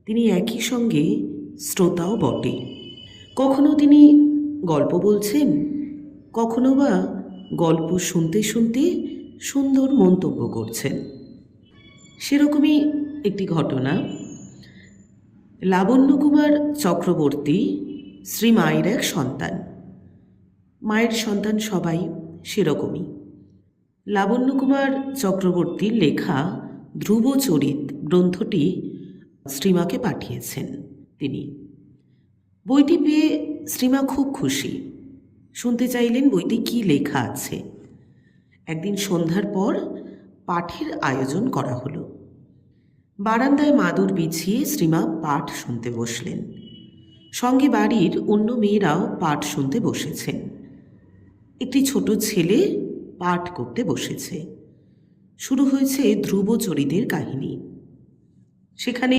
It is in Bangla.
তিনি একই সঙ্গে শ্রোতাও বটে। কখনো তিনি গল্প বলছেন, কখনো বা গল্প শুনতে শুনতে সুন্দর মন্তব্য করছেন। সেরকমই একটি ঘটনা। লাবণ্য কুমার চক্রবর্তী শ্রীমায়ের এক সন্তান। মায়ের সন্তান সবাই সেরকমই। লাবণ্য কুমার চক্রবর্তীর লেখা ধ্রুবচরিত গ্রন্থটি শ্রীমাকে পাঠিয়েছেন তিনি। বইটি পেয়ে শ্রীমা খুব খুশি। শুনতে চাইলেন বইতে কী লেখা আছে। একদিন সন্ধ্যার পর পাঠের আয়োজন করা হলো। বারান্দায় মাদুর বিছিয়ে শ্রীমা পাঠ শুনতে বসলেন। সঙ্গে বাড়ির অন্য মেয়েরাও পাঠ শুনতে বসেছেন। একটি ছোট ছেলে পাঠ করতে বসেছে। শুরু হয়েছে ধ্রুবচরিতের কাহিনী। সেখানে